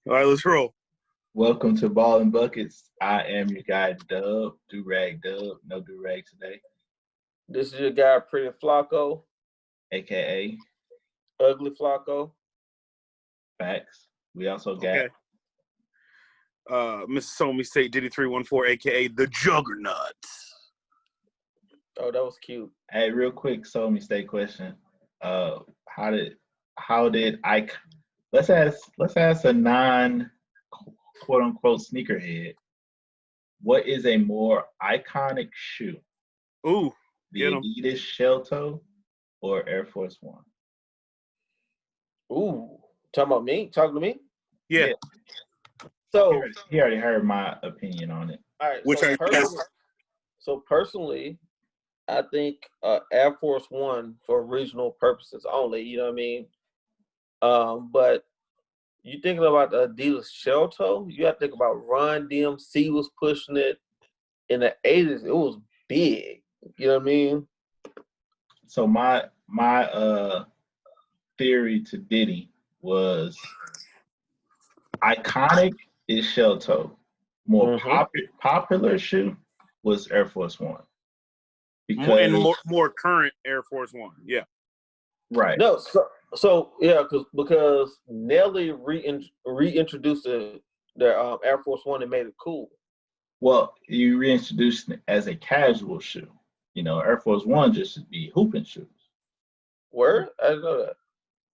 All right, let's roll. Welcome to BallnBuckets. I am your guy, Dub, Do-Rag Dub, no do-rag today, This is your guy, Pretty Flacco, a.k.a. Ugly Flacco. Facts. We also got Mississippi State Diddy 314, aka the Juggernaut. Oh, that was cute. Hey, real quick, Soul Mistake question. How did I let's ask a non quote unquote sneakerhead. What is a more iconic shoe? Ooh, The get 'em. Adidas Shell Toe or Air Force One? Ooh, talking about me? Talking to me? Yeah. So, He already heard my opinion on it. all right. Which are personally, I think Air Force One for regional purposes only. You know what I mean? But you thinking about the Adidas Shell Toe? You got to think about Run DMC was pushing it in the '80s. It was big. You know what I mean? So my theory to Diddy was iconic is Shell Toe. More popular shoe was Air Force One. Because more current Air Force One. Yeah. Right. No, so yeah, because Nelly reintroduced their Air Force One and made it cool. Well, you reintroduced it as a casual shoe. You know, Air Force One just should be hooping shoes. Where? I didn't know that.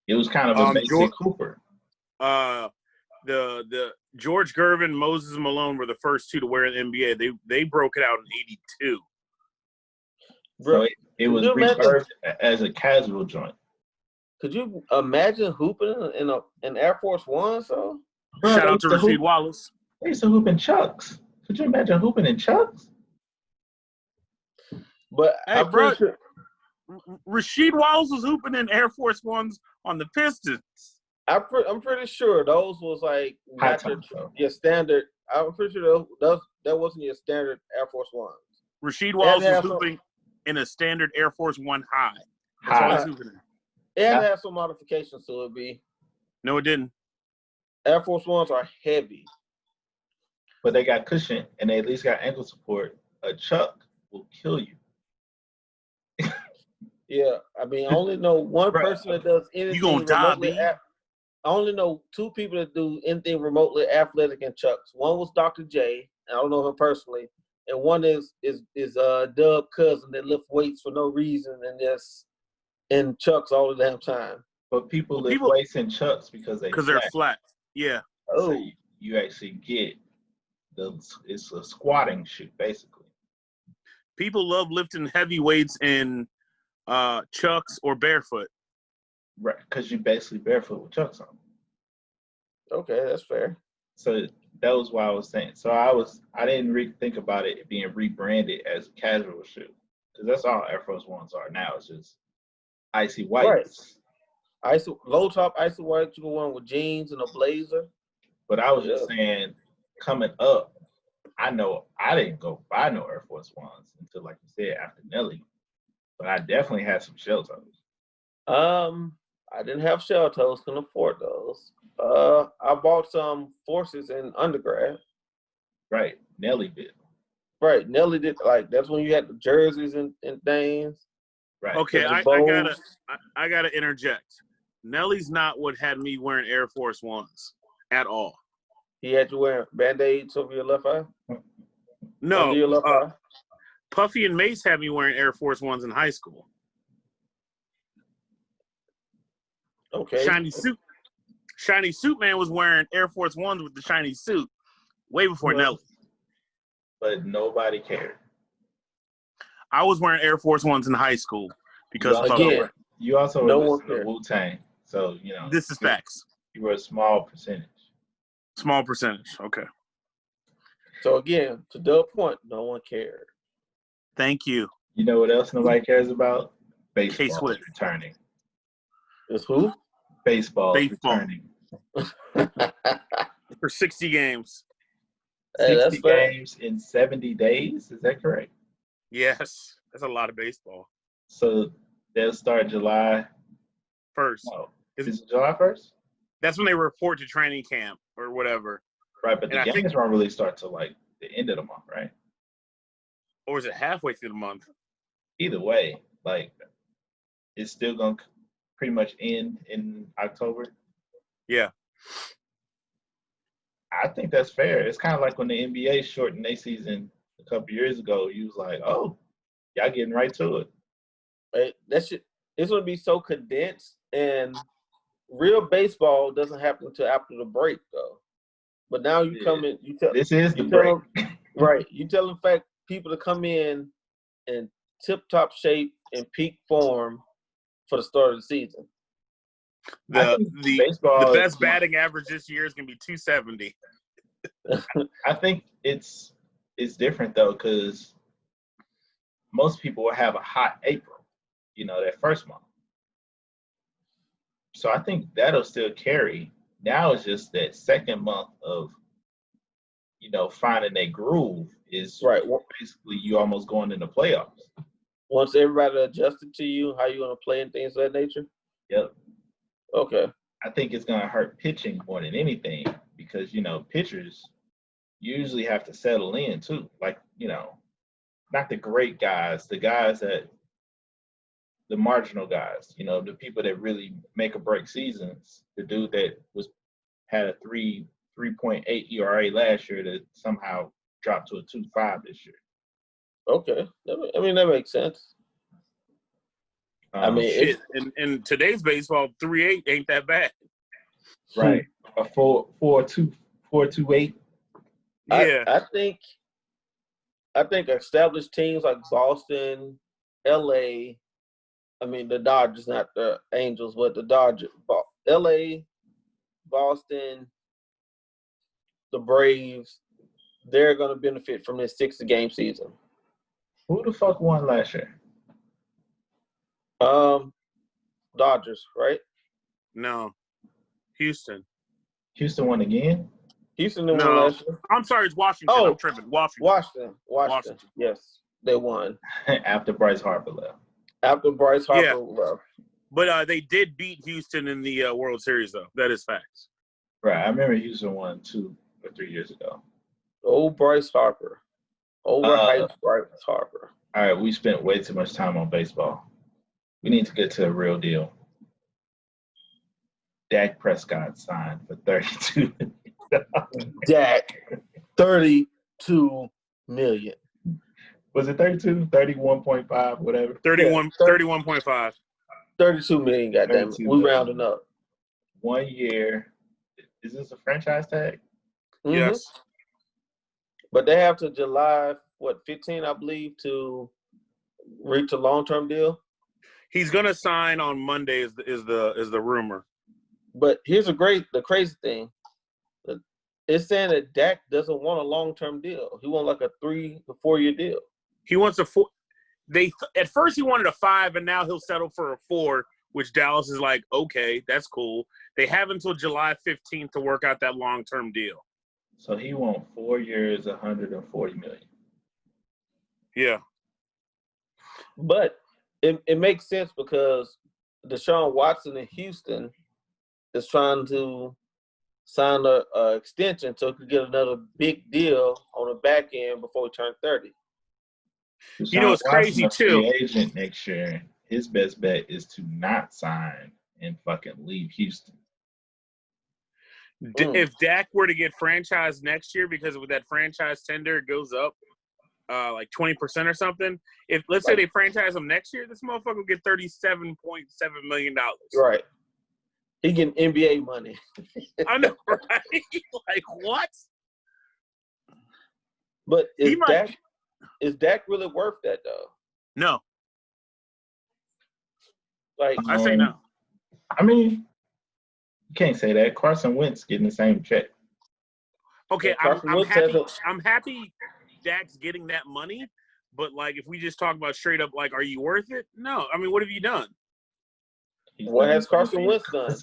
It was kind of a basic hooper. The George Gervin, Moses Malone were the first two to wear in the NBA. They broke it out in '82. So it was rebirthed as a casual joint. Could you imagine hooping in an Air Force One? So shout out to Rasheed Wallace. They used to hoop in Chucks. Could you imagine hooping in Chucks? But hey, bro, sure. Rasheed Wallace was hooping in Air Force Ones on the Pistons. I'm pretty sure those was like not your standard. I'm pretty sure that wasn't your standard Air Force Ones. Rasheed Wallace was hooping in a standard Air Force One high. That's all he's hooping in. It had to have some modifications to it, B. No, it didn't. Air Force Ones are heavy. But they got cushion and they at least got ankle support. A Chuck will kill you. Yeah, I mean, I only know one person that does anything remotely. I only know two people that do anything remotely athletic in Chucks. One was Dr. J, and I don't know him personally, and one is Dub cousin that lift weights for no reason and just in Chucks all the damn time. But people lift weights in Chucks because they're flat. Yeah. Oh, so you actually get it's a squatting shoe basically. People love lifting heavy weights in Chucks or barefoot. Right, because you basically barefoot with Chucks on. Okay, that's fair. So that was why I was saying. So I didn't think about it being rebranded as a casual shoe because that's all Air Force Ones are now. It's just icy whites. Right. Low top icy white. You can wear with jeans and a blazer. But I was just saying, coming up, I know I didn't go buy no Air Force Ones until, like you said, after Nelly. But I definitely had some Shell Toes. I didn't have Shell Toes, couldn't afford those. I bought some Forces in undergrad. Right, Nelly did. Right, Nelly did. Like that's when you had the jerseys and things. Right. Okay, I gotta interject. Nelly's not what had me wearing Air Force Ones at all. He had you wearing Band-Aids over your left eye? No. Under your left eye? Puffy and Mace had me wearing Air Force Ones in high school. Okay. Shiny Suit Man was wearing Air Force Ones with the shiny suit way before Nelly. But nobody cared. I was wearing Air Force Ones in high school because you also were listening to Wu-Tang. So, you know. This is facts. You were a small percentage. Small percentage. Okay. So, again, to Doug's point, no one cared. Thank you. You know what else nobody cares about? Baseball returning. It's who? Baseball returning. For 60 games. 60 games in 70 days? Is that correct? Yes. That's a lot of baseball. So they'll start July 1st. No. Is it July 1st? That's when they report to training camp or whatever. Right, but the games won't really start till like the end of the month, right? Or is it halfway through the month? Either way, like it's still gonna pretty much end in October. Yeah. I think that's fair. It's kind of like when the NBA shortened their season a couple years ago. You was like, oh, y'all getting right to it. Right? It's going to be so condensed, and real baseball doesn't happen until after the break, though. But now you come in, this is the break. Right. You tell in fact people to come in tip-top shape and peak form for the start of the season. The best batting average this year is going to be 270. I think it's different though, because most people will have a hot April, that first month. So I think that'll still carry. Now it's just that second month of, finding a groove is right. Basically, you almost going into playoffs. Once everybody adjusted to you, how you going to play and things of that nature? Yep. Okay. I think it's going to hurt pitching more than anything because, pitchers usually have to settle in too. Like, not the great guys, the guys the marginal guys, the people that really make or break seasons. The dude that had a 3.8 ERA last year that somehow dropped to a 2.5 this year. Okay. I mean, that makes sense. Shit. In today's baseball, 3.8 ain't that bad. Right. A 4.28. Yeah. I think established teams like Boston, LA, I mean the Dodgers, not the Angels, but the Dodgers, LA, Boston, the Braves, they're going to benefit from this 60-game season. Who the fuck won last year? Dodgers, right? No. Houston. Houston won again? Houston won last year. I'm sorry, it's Washington. I'm tripping. Washington. Yes, they won. After Bryce Harper left. Left. But they did beat Houston in the World Series, though. That is facts. Right. I remember Houston won 2 or 3 years ago. Bryce Harper. Overhyped Bryce Harper. All right, we spent way too much time on baseball. We need to get to the real deal. Dak Prescott signed for $32 million. Dak, $32 million. Was it 32? 31.5, whatever. 31.5. 32 million, goddamn it. We rounding up. 1 year. Is this a franchise tag? Mm-hmm. Yes. But they have to July 15, I believe, to reach a long-term deal. He's gonna sign on Monday. Is the rumor? But here's the crazy thing. It's saying that Dak doesn't want a long-term deal. He wants like a 3 to 4 year deal. He wants a 4. At first he wanted a 5, and now he'll settle for a 4, which Dallas is like, okay, that's cool. They have until July 15th to work out that long-term deal. So he wants 4 years, $140 million. Yeah. But it makes sense because Deshaun Watson in Houston is trying to sign an extension so he could get another big deal on the back end before he turns 30. It's crazy too. Free agent next year. His best bet is to not sign and fucking leave Houston. If Dak were to get franchised next year, because with that franchise tender, it goes up like 20% or something. If let's say they franchise him next year, this motherfucker will get $37.7 million. Right. He getting NBA money. I know, right? Like what? But is Dak really worth that though? No. Like I say no. I mean, you can't say that. Carson Wentz getting the same check. Okay, I'm happy Dak's getting that money, but like if we just talk about straight up, like, are you worth it? No. I mean, what have you done? What has Carson Wentz done?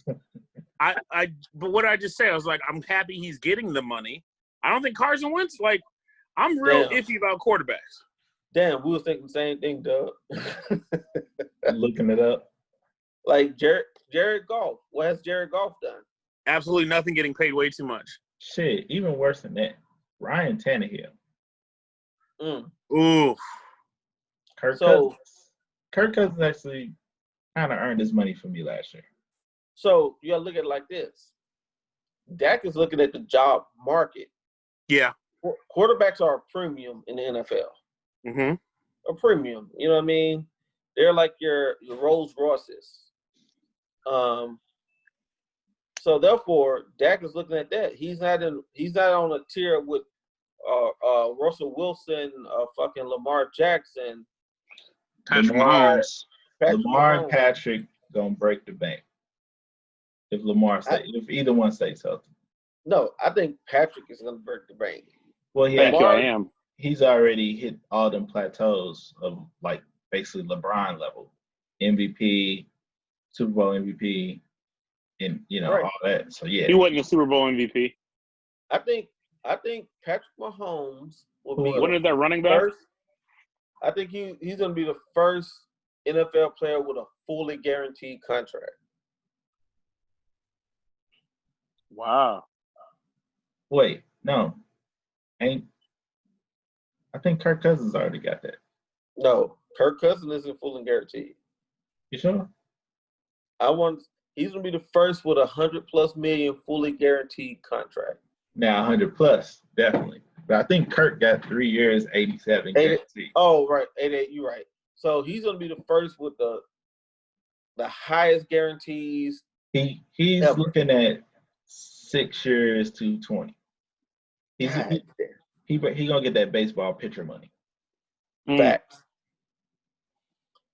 But what did I just say? I was like, I'm happy he's getting the money. I don't think Carson Wentz, like, I'm real iffy about quarterbacks. Damn, we were thinking the same thing, Doug. Looking it up. Like Jared Goff. What has Jared Goff done? Absolutely nothing, getting paid way too much. Shit, even worse than that. Ryan Tannehill. Ooh. Kirk Cousins actually kind of earned his money for me last year. So you gotta look at it like this. Dak is looking at the job market. Yeah. Quarterbacks are a premium in the NFL. Mm-hmm. A premium. You know what I mean? They're like your Rolls Royces. So therefore, Dak is looking at that. He's not on a tier with Russell Wilson, fucking Lamar Jackson, Patrick Mahomes. Lamar and Patrick gonna break the bank if if either one stays healthy. No, I think Patrick is gonna break the bank. Well, I am. He's already hit all them plateaus of like basically LeBron level, MVP, Super Bowl MVP, and all that. So yeah, he wasn't a Super Bowl MVP. I think Patrick Mahomes will be. When is that running back? I think he's gonna be the first NFL player with a fully guaranteed contract. Wow. Wait, no, I think Kirk Cousins already got that. No, Kirk Cousins isn't fully guaranteed. You sure? He's gonna be the first with $100+ million fully guaranteed contract. Now 100+, definitely. But I think Kirk got 3 years, 87 guaranteed. Oh, right, 88. You're right. So he's gonna be the first with the highest guarantees. He's ever. Looking at 6 years, 220. He gonna get that baseball pitcher money. Facts.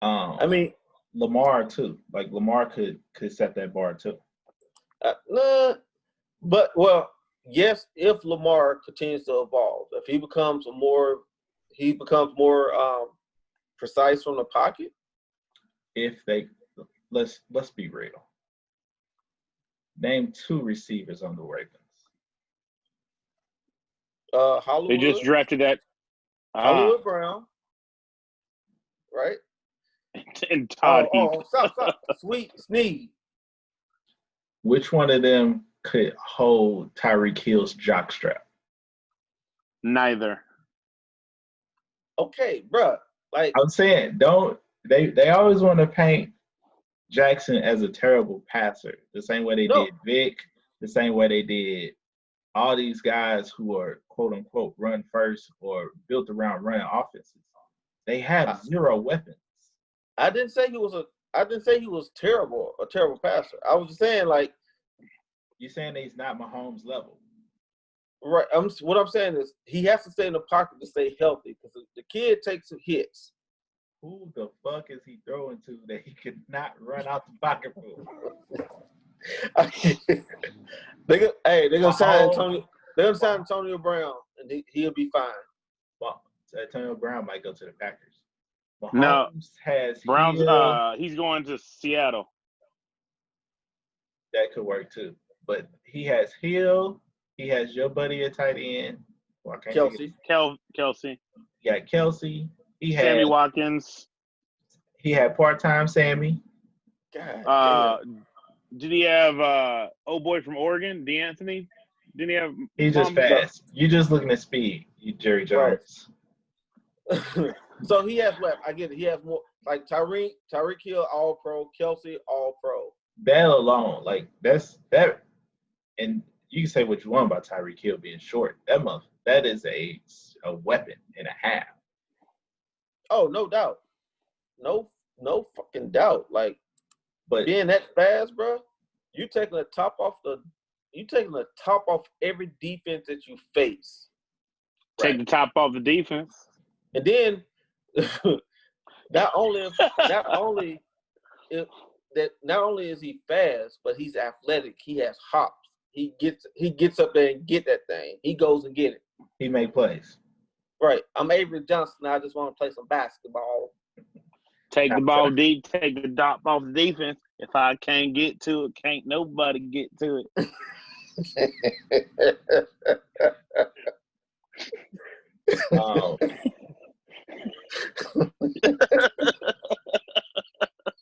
I mean, Lamar too. Like Lamar could set that bar too. Yes, if Lamar continues to evolve, if he becomes more precise from the pocket. Let's be real. Name 2 receivers on the Ravens. Hollywood. They just drafted that. Hollywood Brown, right? And Todd Heap. Stop. Sweet Sneed. Which one of them could hold Tyreek Hill's jockstrap? Neither. Okay, bruh. Like I'm saying, they always want to paint Jackson as a terrible passer, the same way they did Vic, the same way they did all these guys who are quote unquote run first or built around running offenses. They have 0 weapons. I didn't say he was a terrible passer. I was just saying, like, you're saying he's not Mahomes level. Right. What I'm saying is he has to stay in the pocket to stay healthy because the kid takes some hits. Who the fuck is he throwing to that he could not run out the pocket for? They're gonna sign Antonio. They're gonna sign Antonio Brown, and he'll be fine. Well, Antonio Brown might go to the Packers. Mahomes has Brown's. Hill. He's going to Seattle. That could work too, but he has Hill. He has your buddy at tight end. Well, Kelsey. Yeah, Kelsey. He had Sammy Watkins. He had part-time Sammy. God damn. Did he have old boy from Oregon, DeAnthony? Didn't he have? He's just fast. You're just looking at speed. You Jerry Jones. Right. So he has left. I get it. He has more like Tyreek Hill, All Pro. Kelsey, All Pro. That alone, like that. And you can say what you want about Tyreek Hill being short. That is a weapon and a half. Oh, no doubt. No fucking doubt. Like, but being that fast, bro, you taking the top off every defense that you face. Take the top off the defense. And then not only is he fast, but he's athletic. He has hops. He gets up there and get that thing. He goes and get it. He make plays. Right. I'm Avery Johnson. I just want to play some basketball. Take the ball deep. Take the top off the defense. If I can't get to it, can't nobody get to it.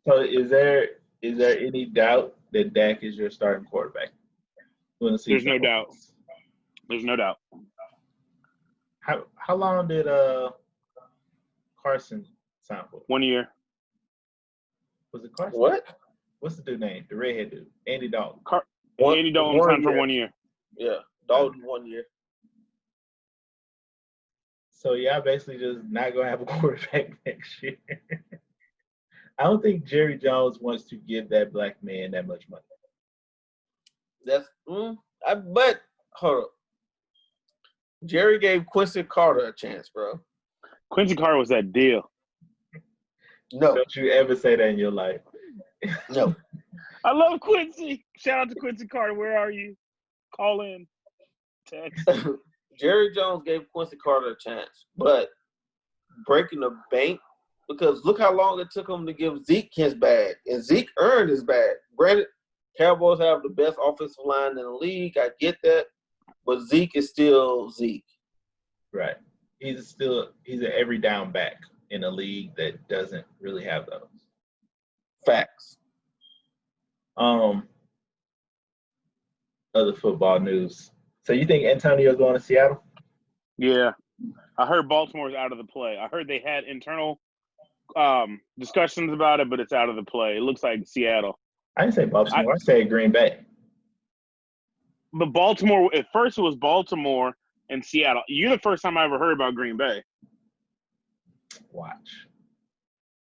So is there any doubt that Dak is your starting quarterback? There's no doubt. There's no doubt. How long did Carson sign for? 1 year. Was it Carson? What? What's the dude name? The redhead dude, Andy Dalton. Andy Dalton signed for 1 year. Yeah, Dalton 1 year. So y'all basically just not gonna have a quarterback next year. I don't think Jerry Jones wants to give that black man that much money. But hold up. Jerry gave Quincy Carter a chance, bro. Quincy Carter was that deal. No. Don't you ever say that in your life. No. I love Quincy. Shout out to Quincy Carter. Where are you? Call in. Text. Jerry Jones gave Quincy Carter a chance, but breaking the bank, because look how long it took him to give Zeke his bag, and Zeke earned his bag. Granted, Cowboys have the best offensive line in the league. I get that, but Zeke is still Zeke. Right. He's an every down back in a league that doesn't really have those. Facts. Other football news. So you think Antonio's going to Seattle? Yeah. I heard Baltimore's out of the play. I heard they had internal discussions about it, but it's out of the play. It looks like Seattle. I didn't say Baltimore. I said Green Bay. But Baltimore, at first it was Baltimore and Seattle. You're the first time I ever heard about Green Bay. Watch.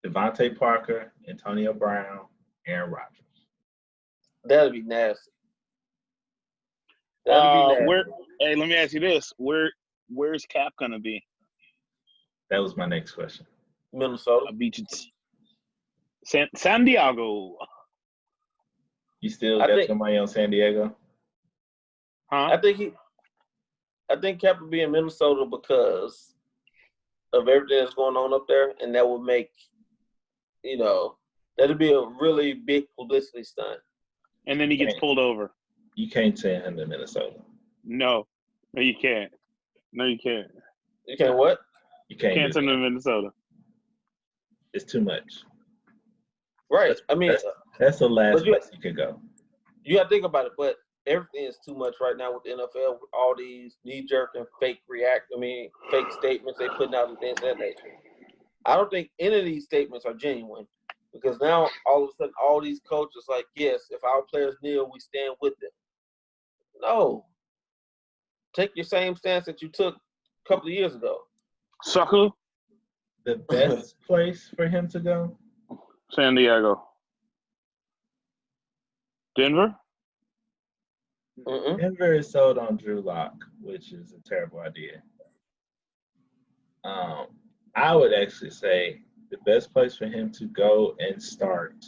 Devontae Parker, Antonio Brown, Aaron Rodgers. That'd be nasty. That'd be nasty. Hey, let me ask you this. Where's Cap going to be? That was my next question. Minnesota. I beat you. San Diego. You still got somebody on San Diego? Huh? I think Cap would be in Minnesota because of everything that's going on up there, and that would make, that'd be a really big publicity stunt. And then he gets pulled over. You can't send him to Minnesota. No, you can't. No, you can't. You can't what? You can't send him to Minnesota. It's too much. Right. That's the last place you could go. You got to think about it, but everything is too much right now with the NFL, with all these knee-jerk and fake statements they putting out and things of that nature. I don't think any of these statements are genuine because now all of a sudden all these coaches like, yes, if our players kneel, we stand with them. No. Take your same stance that you took a couple of years ago. Sucker. The best place for him to go? San Diego. Denver? Mm-mm. Denver is sold on Drew Lock, which is a terrible idea. I would actually say the best place for him to go and start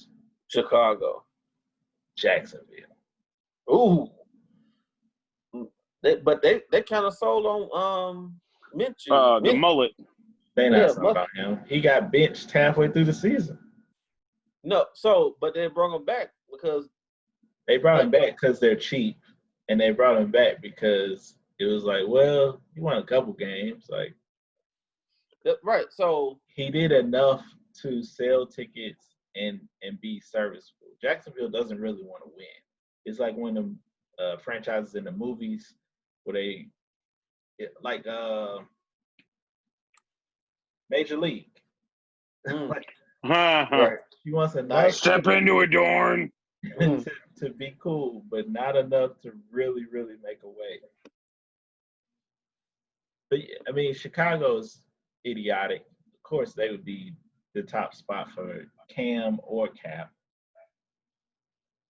Chicago. Jacksonville. Ooh. They kind of sold on Minshew. The mullet. They not talking about him. He got benched halfway through the season. No, but they brought him back because they brought him back because they're cheap, and they brought him back because it was like, well, he won a couple games, like right. So he did enough to sell tickets and be serviceable. Jacksonville doesn't really want to win. It's like one of them franchises in the movies where Major League. Right. He wants a nice step into it, Dorn. to be cool, but not enough to really, really make a way. But Chicago's idiotic. Of course, they would be the top spot for Cam or Cap.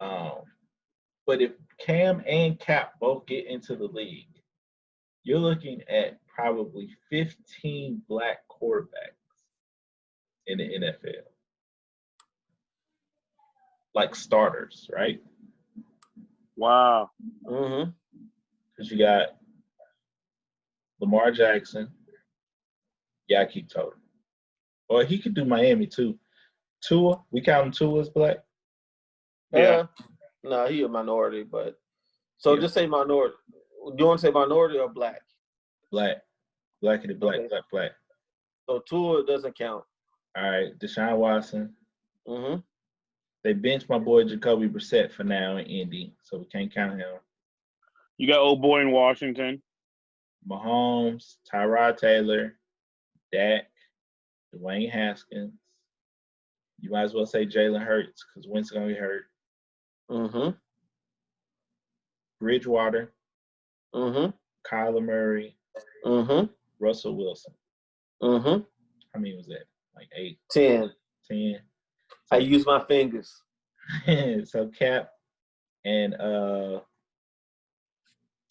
But if Cam and Cap both get into the league, you're looking at probably 15 black quarterbacks in the NFL. Like starters, right? Wow. Mm-hmm. Because you got Lamar Jackson. Yeah, I keep toting. Or he could do Miami too. Tua, we count Tua as black? Yeah. No, he a minority, but just say minority. Do you want to say minority or black? Black. Blackity black, Okay. black. So Tua doesn't count. All right, Deshaun Watson. Mm-hmm. They benched my boy Jacoby Brissett for now in Indy, so we can't count him. You got old boy in Washington. Mahomes, Tyrod Taylor, Dak, Dwayne Haskins. You might as well say Jalen Hurts because Wentz is going to be hurt. Mm-hmm. Bridgewater. Mm-hmm. Kyler Murray. Mm-hmm. Russell Wilson. Mm-hmm. How many was that? Like 8? 10. 10. I use my fingers. So Cap and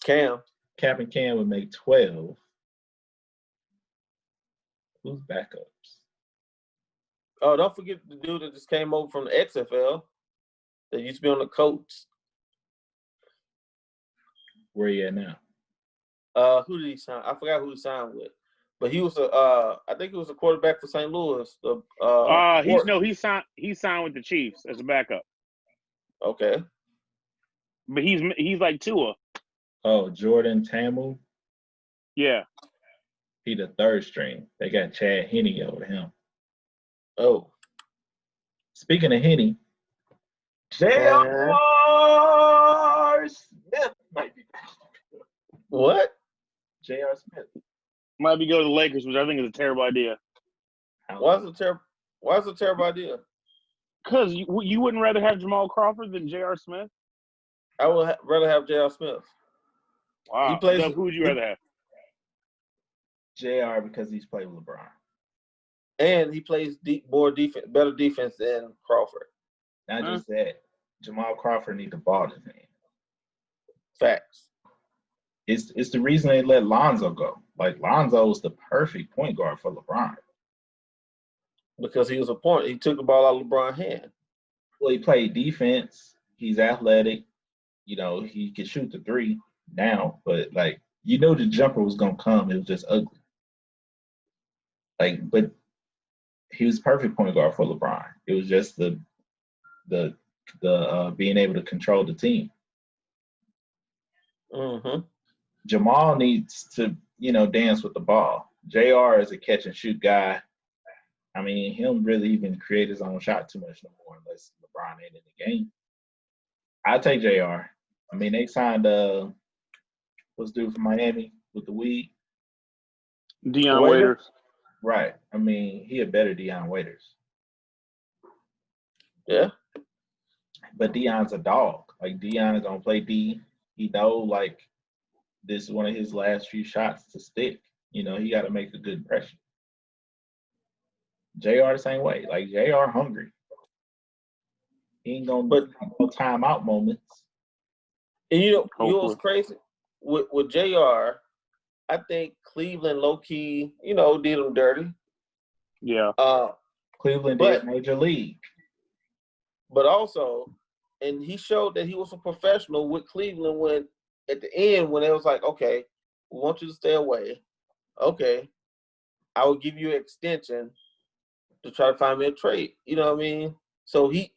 Cam and Cam would make 12. Who's backups? Oh, don't forget the dude that just came over from the XFL that used to be on the Colts. Where you at now? Who did he sign? I forgot who he signed with, but he was I think he was a quarterback for St. Louis. He signed with the Chiefs as a backup. Okay. But he's like Tua. Oh, Jordan Tamu. Yeah. He the third string. They got Chad Henne over him. Oh. Speaking of Henne, J.R. Smith might be back. What? J.R. Smith. Might be go to the Lakers, which I think is a terrible idea. Why is it a terrible idea? Because you wouldn't rather have Jamal Crawford than J.R. Smith? I would rather have J.R. Smith. Wow. Who would you rather have? JR because he's played with LeBron. And he plays better defense than Crawford. Not just that. Jamal Crawford needs the ball in his hand. Facts. It's the reason they let Lonzo go. Like, Lonzo was the perfect point guard for LeBron. Because he was a point. He took the ball out of LeBron's hand. Well, he played defense. He's athletic. You know, he can shoot the three now. But, like, you know the jumper was going to come. It was just ugly. Like, but he was perfect point guard for LeBron. It was just the being able to control the team. Mm-hmm. Jamal needs to, dance with the ball. JR is a catch and shoot guy. I mean, he don't really even create his own shot too much no more unless LeBron ain't in the game. I'll take JR. I mean, they signed what's due from Miami with the weed? Dion Waiters. Right. I mean, he a better Dion Waiters. Yeah. But Dion's a dog. Like, Dion is gonna play D. He know, like, this is one of his last few shots to stick. He got to make a good impression. JR the same way. Like, JR hungry. He ain't gonna have no timeout moments. And you know what's crazy? With JR, I think Cleveland low-key, did him dirty. Yeah. Cleveland did Major League. But also, and he showed that he was a professional with Cleveland when, at the end, when it was like, okay, we want you to stay away. Okay, I will give you an extension to try to find me a trade. You know what I mean? So he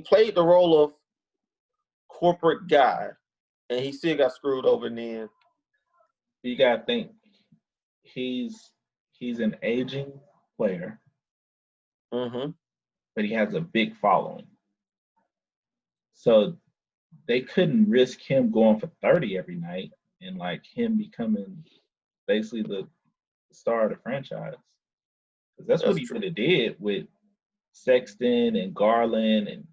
played the role of corporate guy, and he still got screwed over in the end. You gotta think he's an aging player, but he has a big following. So they couldn't risk him going for 30 every night and like him becoming basically the star of the franchise. Because that's what he would have did with Sexton and Garland, and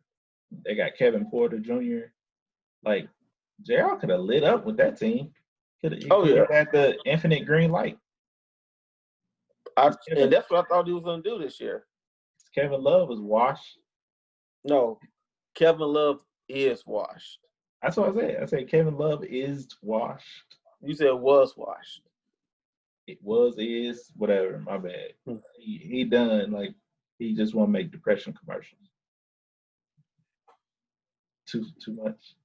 they got Kevin Porter Jr. Like, JR could have lit up with that team. He could have had the infinite green light. And that's what I thought he was going to do this year. Kevin Love was washed. No, Kevin Love is washed. That's what I said. I said Kevin Love is washed. You said was washed. It was, is, whatever. My bad. He done. Like, he just want to make depression commercials. Too much.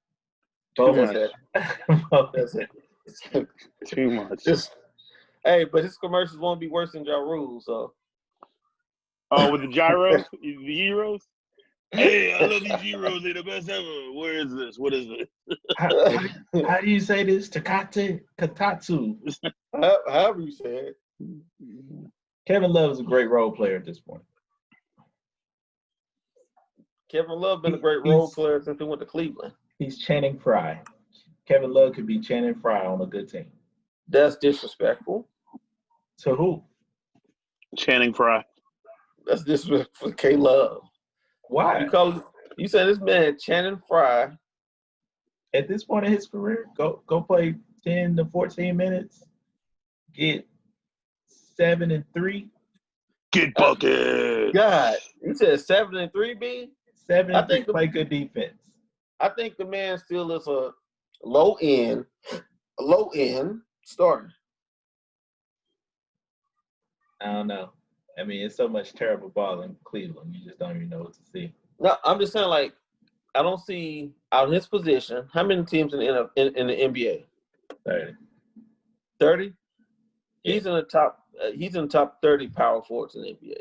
That's it. Too much. Hey, but his commercials won't be worse than Ja Rule, so. Oh, with the gyros? The gyros? Hey, I love these gyros. They're the best ever. Where is this? What is this? How do you say this? Katatsu. However you say it. Kevin Love is a great role player at this point. Kevin Love been a great role player since he went to Cleveland. He's Channing Frye. Kevin Love could be Channing Frye on a good team. That's disrespectful. To who? Channing Frye. That's disrespectful for K Love. Why? You said this man Channing Frye. At this point in his career, go play 10 to 14 minutes, get 7 and 3. Get buckets. God, you said 7 and 3, B? 7 and 3, play good defense. I think the man still is a low end starter. I don't know. I mean, it's so much terrible ball in Cleveland. You just don't even know what to see. No, I'm just saying, like, I don't see out of his position. How many teams in the NBA? 30. 30? Yeah. He's in the top. He's in the top 30 power forwards in the NBA.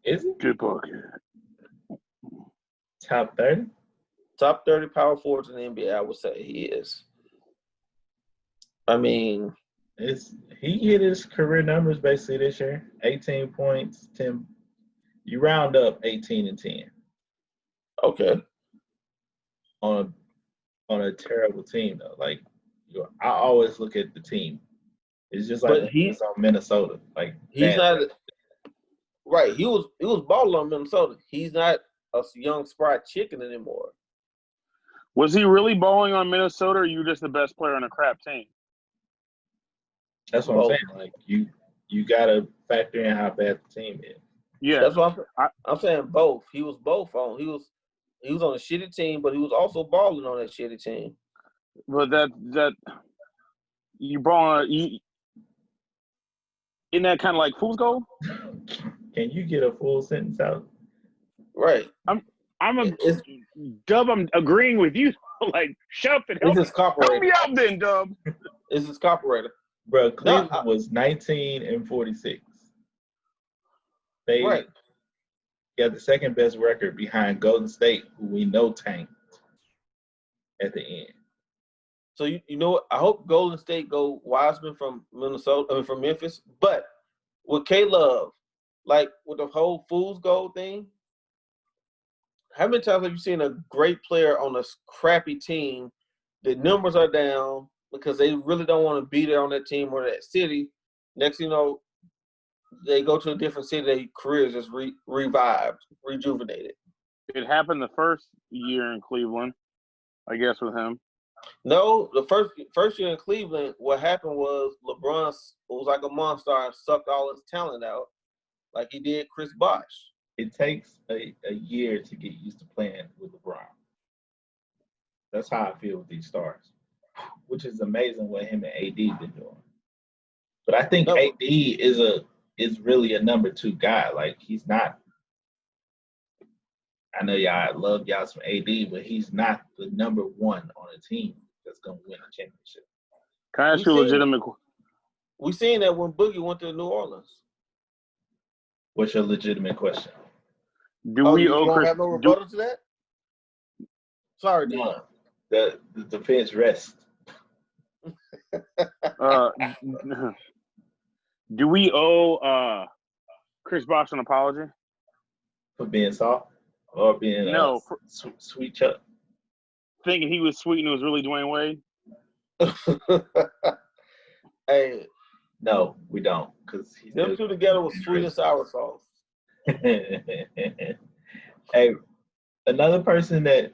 Is he? Good bucket. Top 30? Top 30 power forwards in the NBA, I would say he is. I mean, he hit his career numbers basically this year. 18 points, 10. You round up 18 and 10. Okay. On a terrible team though. Like I always look at the team. It's just like he's on Minnesota. Like he's not right. He was balling on Minnesota. He's not a young spry chicken anymore. Was he really balling on Minnesota, or you just the best player on a crap team? That's what I'm saying. Like you gotta factor in how bad the team is. Yeah, that's what I'm saying. Both. He was both on. He was on a shitty team, but he was also balling on that shitty team. But that you brought isn't that kind of like fool's gold? Can you get a full sentence out? Right. I'm Dub. I'm agreeing with you. Like, shut up and help me out, then, Dub. Is this copywriter? Bro, Cleveland was 19 and 46. They got the second best record behind Golden State, who we know tanked at the end. So you know what? I hope Golden State go Wiseman from from Memphis. But with K-Love, like with the whole fool's gold thing, how many times have you seen a great player on a crappy team? The numbers are down because they really don't want to be there on that team or that city. Next thing you know, they go to a different city, their career is just revived, rejuvenated. It happened the first year in Cleveland, I guess, with him. No, the first year in Cleveland, what happened was LeBron was like a monster and sucked all his talent out, like he did Chris Bosh. It takes a year to get used to playing with LeBron. That's how I feel with these stars, which is amazing what him and AD been doing. But I think AD is really a number 2 guy. Like he's not. I know y'all love y'all some AD, but he's not the number 1 on a team that's gonna win a championship. Can I ask you a legitimate? We seen that when Boogie went to New Orleans. What's your legitimate question? Do we owe Chris? Have no rebuttal to that? Sorry, no. The defense rests. Do we owe Chris Bosh an apology for being soft or being sweet Chuck? Thinking he was sweet and it was really Dwayne Wade. Hey, no, we don't, because them two together was sweet and sour sauce. Hey, another person that,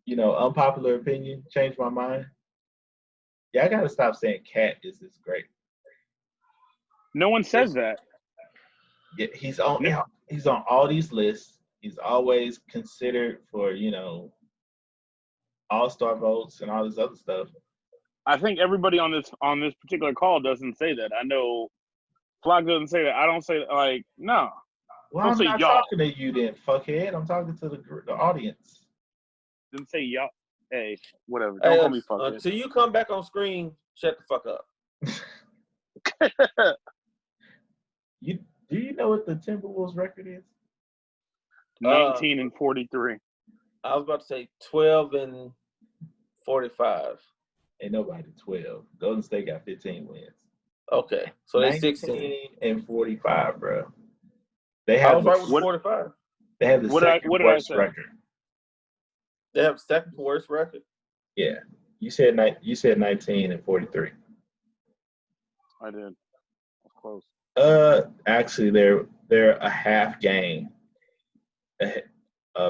unpopular opinion, changed my mind. Yeah, I gotta stop saying Cat is this great. No one says that. Yeah, he's on all these lists. He's always considered for, all-star votes and all this other stuff. I think everybody on this particular call doesn't say that. I know Flock doesn't say that. I don't say that. Like, no. Well, I'm not talking to you then, fuckhead. I'm talking to the audience. Didn't say y'all. Hey, whatever. Don't call me fuckhead. Until you come back on screen, shut the fuck up. Do you know what the Timberwolves record is? 19 and 43. I was about to say 12 and 45. Ain't nobody 12. Golden State got 15 wins. Okay, so they 16 and 45, bro. I was right with 45. They have the second worst record. They have second worst record? Yeah. You said 19 and 43. I did. That's close. Actually, they're a half game ahead,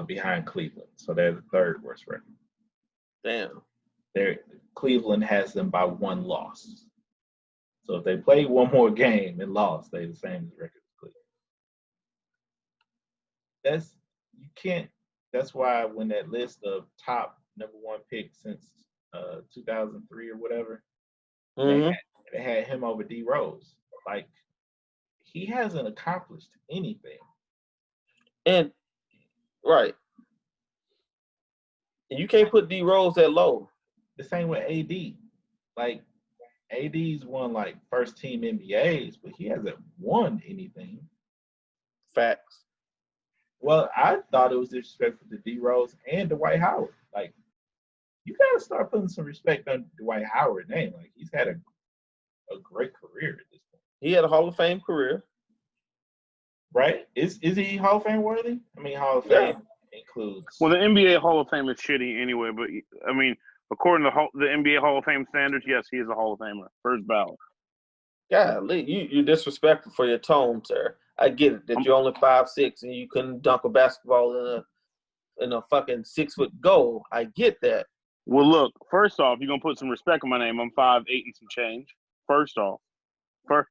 behind Cleveland, so they're the third worst record. Damn. Cleveland has them by one loss. So if they played one more game and lost, they're the same as record as Cleveland. That's why when that list of top number one picks since 2003 or whatever, they had him over D Rose. Like, he hasn't accomplished anything. And right. And you can't put D Rose that low. The same with AD. Like, AD's won like first team NBAs, but he hasn't won anything. Facts. Well, I thought it was disrespectful to D Rose and Dwight Howard. Like, you gotta start putting some respect on Dwight Howard's name. Like, he's had a great career at this point. He had a Hall of Fame career. Right? Is he Hall of Fame worthy? I mean, Hall of Fame includes. Well, the NBA Hall of Fame is shitty anyway, but I mean, according to the NBA Hall of Fame standards, yes, he is a Hall of Famer. First ballot. Golly, you're disrespectful for your tone, sir. I get it that you're only 5'6" and you couldn't dunk a basketball in a fucking 6-foot goal. I get that. Well, look, first off, you're gonna put some respect on my name. I'm 5'8" and some change. First off, off,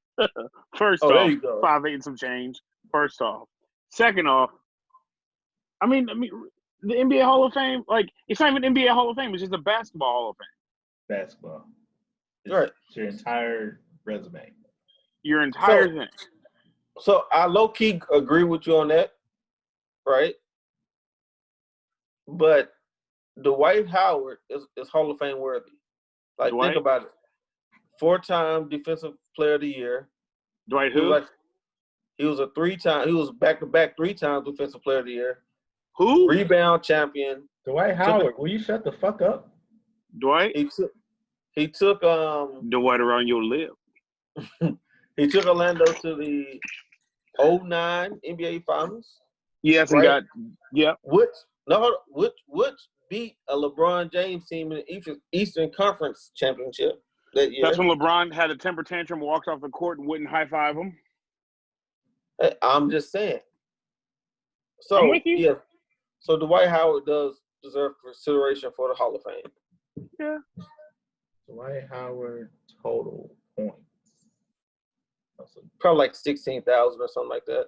5'8" and some change. First off, second off, I mean, the NBA Hall of Fame, like, it's not even NBA Hall of Fame. It's just a basketball Hall of Fame. Basketball. Right. It's your entire resume. Your entire thing. So I low-key agree with you on that, right? But Dwight Howard is Hall of Fame worthy. Like, think about it. 4-time Defensive Player of the Year. Dwight who? He was back-to-back 3 times Defensive Player of the Year. Who? Rebound champion. Dwight Howard, will you shut the fuck up? Dwight? He took Dwight around your lip. He took Orlando to the 2009 NBA Finals. Yes, right? and yep. Which beat a LeBron James team in the Eastern Conference Championship that year. That's when LeBron had a temper tantrum, walked off the court, and wouldn't high five him. I'm just saying. So I'm with you. Yeah. So Dwight Howard does deserve consideration for the Hall of Fame. Yeah. Dwight Howard total points. Probably like 16,000 or something like that.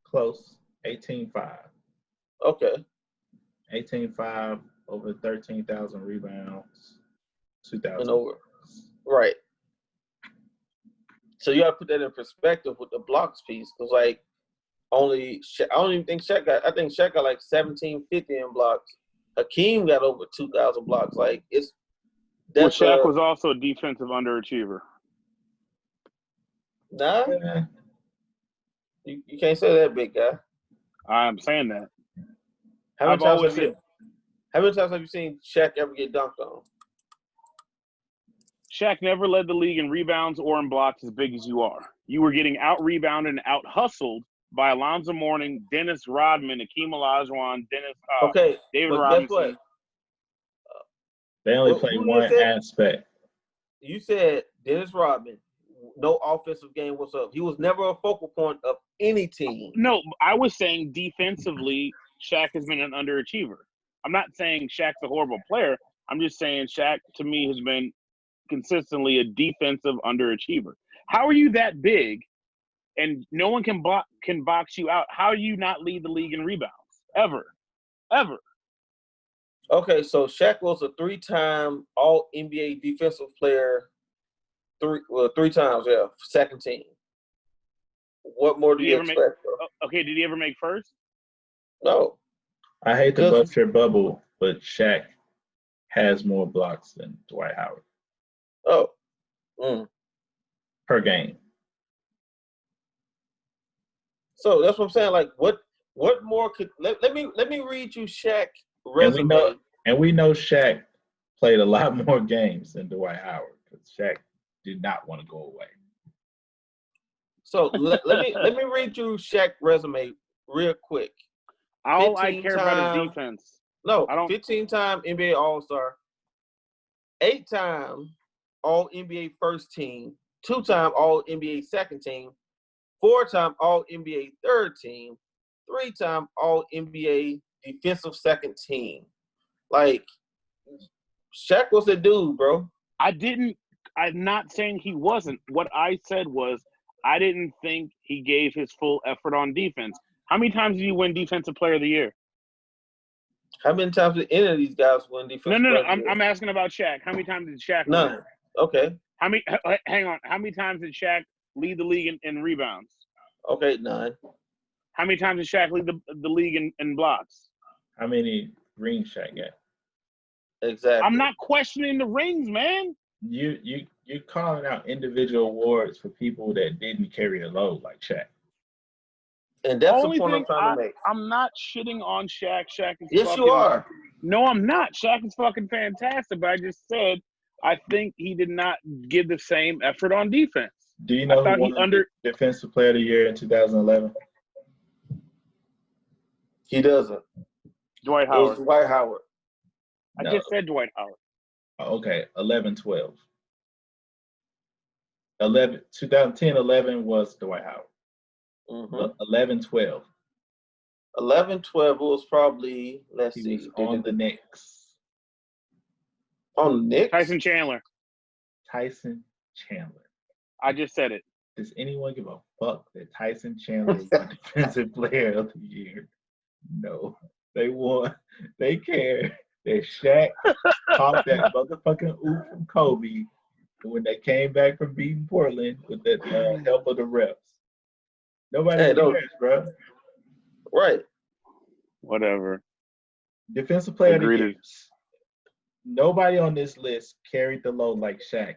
Close. 18.5. Okay. 18.5 over 13,000 rebounds. 2,000. And over. Right. So you got to put that in perspective with the blocks piece, because like I don't even think Shaq got. I think Shaq got like 1,750 in blocks. Hakeem got over 2,000 blocks. Like Shaq was also a defensive underachiever. Nah, yeah. You can't say that, big guy. I'm saying that. How many times have you seen Shaq ever get dunked on? Shaq never led the league in rebounds or in blocks as big as you are. You were getting out-rebounded and out-hustled by Alonzo Mourning, Dennis Rodman, Akeem Olajuwon, David Robinson. Guess what? They only play one aspect. You said Dennis Rodman, no offensive game whatsoever. He was never a focal point of any team. No, I was saying defensively, Shaq has been an underachiever. I'm not saying Shaq's a horrible player. I'm just saying Shaq, to me, has been consistently a defensive underachiever. How are you that big and no one can box you out? How do you not lead the league in rebounds? Ever. Okay, so Shaq was a 3-time All-NBA defensive player. 3 times, yeah, second team. What more do you expect? Okay, did he ever make first? No. I hate to bust your bubble, but Shaq has more blocks than Dwight Howard. Oh. Per game. So that's what I'm saying. Like, what more could let me read you Shaq resume. And we know Shaq played a lot more games than Dwight Howard, because Shaq did not want to go away. So let me read you Shaq's resume real quick. All I care about is defense. No, 15-time NBA All-Star, 8-time All-NBA First Team, 2-time All-NBA Second Team, 4-time All-NBA Third Team, 3-time All-NBA Defensive Second Team. Like, Shaq was the dude, bro. I'm not saying he wasn't. What I said was I didn't think he gave his full effort on defense. How many times did you win Defensive Player of the Year? How many times did any of these guys win Defensive Player of the Year? I'm asking about Shaq. How many times did Shaq None. win? Okay. Hang on. How many times did Shaq lead the league in rebounds? Okay, none. How many times did Shaq lead the league in blocks? How many rings Shaq got? Exactly. I'm not questioning the rings, man. You're calling out individual awards for people that didn't carry a load like Shaq. And that's the point I'm trying to make. I'm not shitting on Shaq. Shaq is yes, you are. No, I'm not. Shaq is fucking fantastic, but I just said I think he did not give the same effort on defense. Do you know who won Defensive Player of the Year in 2011? He doesn't. Dwight Howard. It was Dwight Howard. I just said Dwight Howard. Okay, 11-12. 2010-11 was Dwight Howard. 11-12. 11-12 was probably, he was on the Knicks. On the Knicks? Tyson Chandler. I just said it. Does anyone give a fuck that Tyson Chandler was the Defensive Player of the Year? No. They won. They care that Shaq caught that motherfucking oop from Kobe when they came back from beating Portland with that help of the refs. Nobody cares, bro. Right. Whatever. Defensive Player of the Year. Nobody on this list carried the load like Shaq,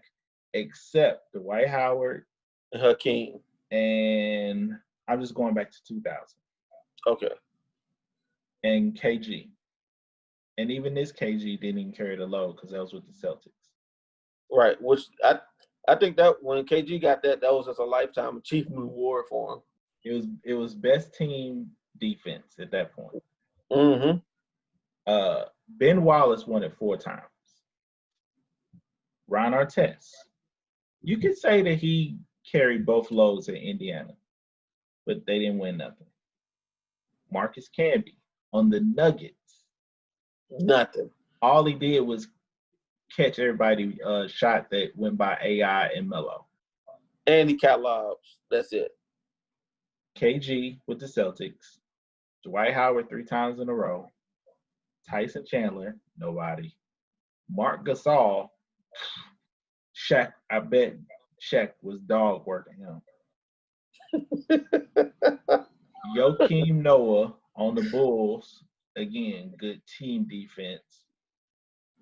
except Dwight Howard, Hakeem, and I'm just going back to 2000. Okay. And KG. And even this KG didn't even carry the load because that was with the Celtics. Right. Which I think that when KG got that was just a lifetime achievement award for him. It was best team defense at that point. Mm-hmm. Ben Wallace won it 4 times. Ron Artest. You could say that he carried both loads in Indiana, but they didn't win nothing. Marcus Camby on the Nuggets. Nothing. All he did was catch everybody shot that went by AI and Melo. And he caught lobs. That's it. KG with the Celtics. Dwight Howard 3 times in a row. Tyson Chandler, nobody. Mark Gasol, Shaq, I bet Shaq was dog working him. Joakim Noah on the Bulls, again, good team defense.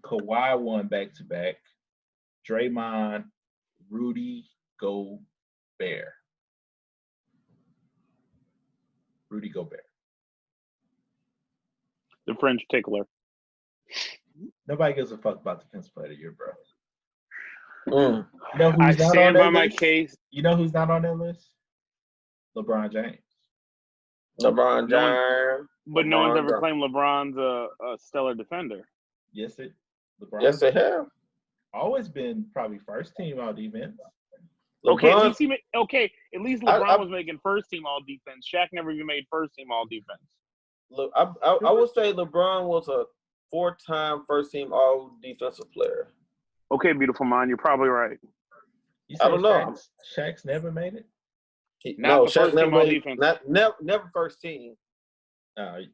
Kawhi won back-to-back. Draymond, Rudy Gobert. The French tickler. Nobody gives a fuck about Defensive Player of the Year, bro. Mm. You know I stand by my case. You know who's not on that list? LeBron James. LeBron James. But no one's ever claimed LeBron's a stellar defender. Yes, LeBron. Yes, they have. Always been probably first team all defense. Okay, at least LeBron was making first team all defense. Shaq never even made first team all defense. Look, I would say LeBron was a 4-time first team all defensive player. Okay, beautiful mind, you're probably right. I don't know. Shaq's never made it? No, Shaq never made it. Never first team.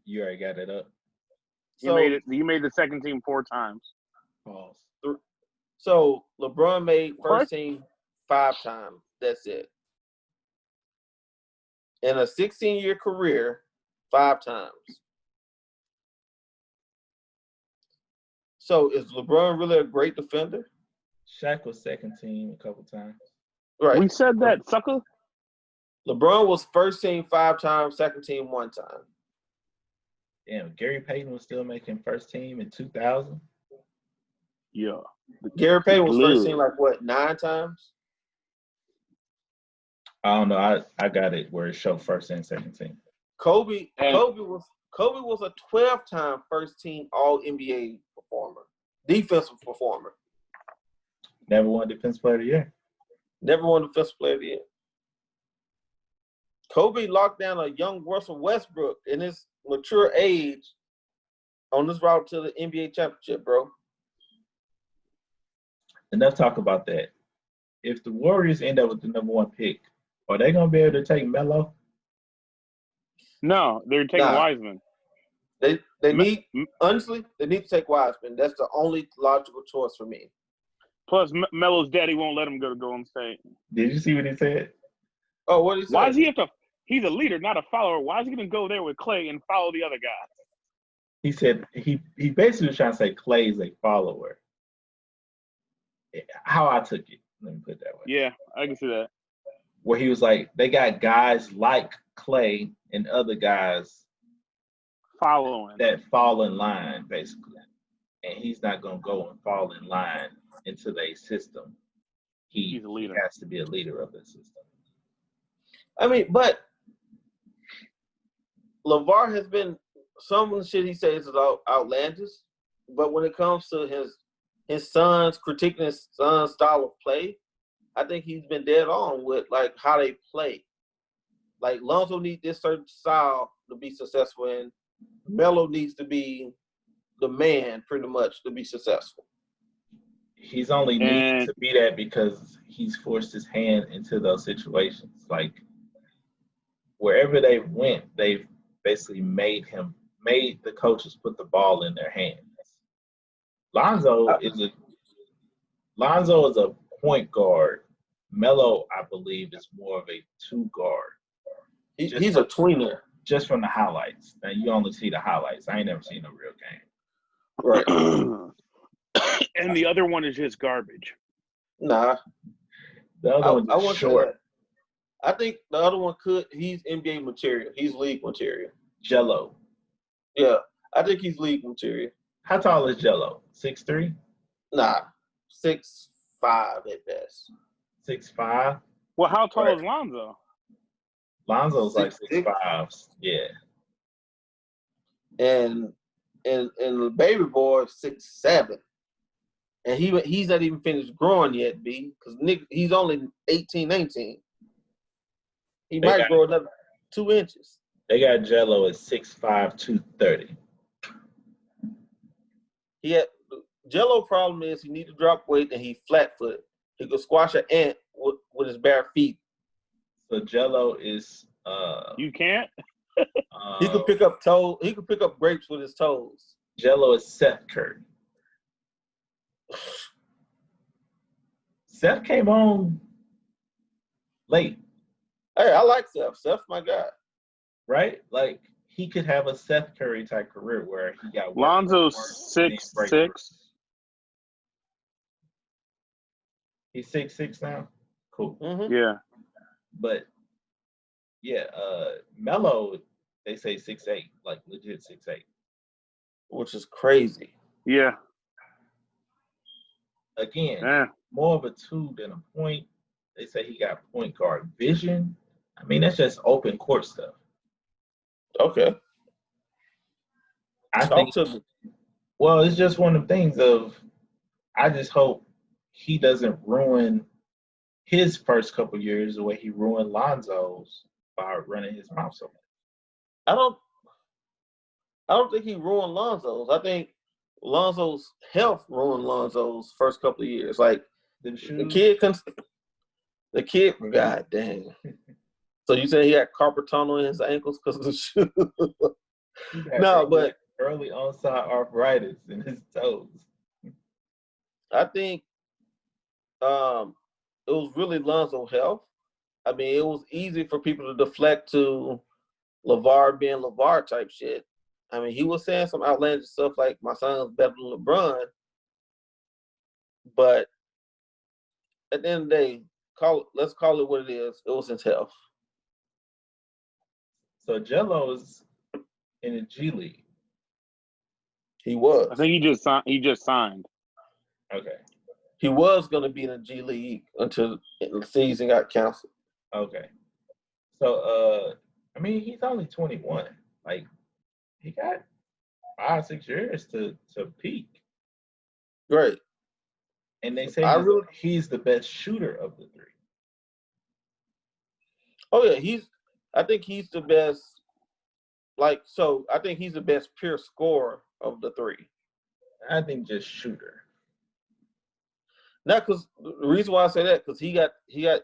You already got it up. You made the second team 4 times. Pause. So LeBron made first team 5 times. That's it. In a 16-year career, 5 times. So is LeBron really a great defender? Shaq was second team a couple times. Right. We said that, sucker. LeBron was first team 5 times, second team 1 time. Damn, Gary Payton was still making first team in 2000? Yeah. Gary Payton was first team 9 times? I don't know. I got it where it showed first and second team. Kobe Kobe was a 12-time first-team All-NBA performer, defensive performer. Never won Defensive Player of the Year. Never won Defensive Player of the Year. Kobe locked down a young Russell Westbrook in his mature age on this route to the NBA championship, bro. Enough talk about that. If the Warriors end up with the number 1 pick, are they going to be able to take Melo? No, they're taking Wiseman. They need, honestly, they need to take Wiseman. That's the only logical choice for me. Plus, Melo's daddy won't let him go to Golden State. Did you see what he said? Oh, what did he say? Why does he have to? He's a leader, not a follower. Why is he going to go there with Clay and follow the other guy? He said he basically was trying to say Clay is a follower. How I took it, let me put it that way. Yeah, I can see that. Where he was like, they got guys like Clay and other guys following that fall in line, basically. And he's not going to go and fall in line into their system. He's a leader. He has to be a leader of the system. I mean, but LeVar has been, some of the shit he says is outlandish, but when it comes to his son's critiquing his son's style of play, I think he's been dead on with like how they play. Like Lonzo needs this certain style to be successful, and Melo needs to be the man pretty much to be successful. He's only needed to be that because he's forced his hand into those situations. Like wherever they went, they've basically made the coaches put the ball in their hands. Lonzo is a point guard. Melo, I believe, is more of a 2 guard. He's a tweener. Just from the highlights. Now you only see the highlights. I ain't never seen a real game. Right. And the other one is just garbage. Nah. The other one's short. I think the other one he's NBA material. He's league material. Jello. Yeah. I think he's league material. How tall is Jello? 6'3"? Nah. 6'5" at best. 6'5"? Well, how tall is Lonzo? Lonzo's like 6'5". Yeah. And the baby boy 6'7". And he's not even finished growing yet, B, because he's only 18, 19. He might grow another 2 inches. They got Jello at 6'5", 230. Jello problem is he need to drop weight and he flat-footed. He could squash an ant with his bare feet. So Jello is you can't? He could pick up toes. He could pick up grapes with his toes. Jello is Seth Curry. Seth came on late. Hey, I like Seth. Seth's my guy. Right? Like he could have a Seth Curry type career where he got Lonzo's 6'6". He's 6'6" now? Cool. Mm-hmm. Yeah. But yeah, Melo, they say 6'8", like legit 6'8". Which is crazy. Yeah. Again, more of a 2 than a point. They say he got point guard vision. I mean, that's just open court stuff. Okay. Well, it's just one of the things of, I just hope he doesn't ruin his first couple years the way he ruined Lonzo's by running his mouth so much. I don't think he ruined Lonzo's. I think Lonzo's health ruined Lonzo's first couple of years. Like the kid, god dang. So you say he had carpal tunnel in his ankles because of the shoe? No, but early onset arthritis in his toes. I think it was really Lonzo's health. I mean, it was easy for people to deflect to LeVar being LeVar type shit. I mean, he was saying some outlandish stuff like, my son's better than LeBron. But at the end of the day, let's call it what it is. It was his health. So Jello is in the G League. He was. I think he just signed. Okay. He was going to be in the G League until the season got canceled. Okay. So, I mean, he's only 21. Like, he got 5-6 years to peak. Right. And they say he's the best shooter of the three. Oh yeah, I think he's the best. I think he's the best pure scorer of the three. I think just shooter. Not because the reason why I say that because he got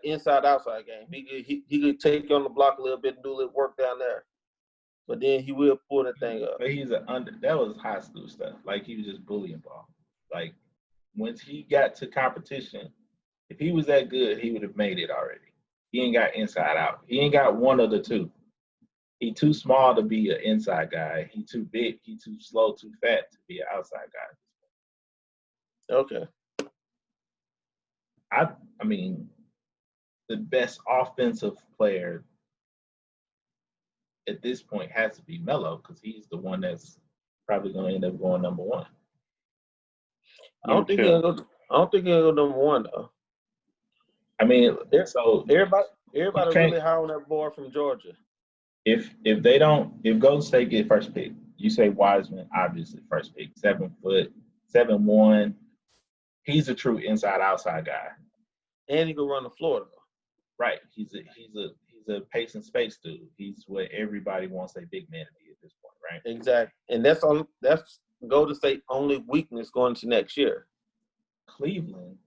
inside outside game. He could take you on the block a little bit and do a little work down there, but then he will pull that thing up. But that was high school stuff. Like he was just bullying ball. Like once he got to competition, if he was that good, he would have made it already. He ain't got inside out. He ain't got one of the two. He too small to be an inside guy. He too big. He too slow, too fat to be an outside guy. Okay. I mean, the best offensive player at this point has to be Melo because he's the one that's probably going to end up going number one. I don't think he'll go number one though. I mean, so everybody really high on that board from Georgia. If Golden State get first pick, you say Wiseman obviously first pick, 7 foot, 7'1". He's a true inside-outside guy. And he can run the floor, though. Right. He's a pace and space dude. He's what everybody wants a big man to be at this point, right? Exactly. And that's Golden State's only weakness going to next year. Cleveland,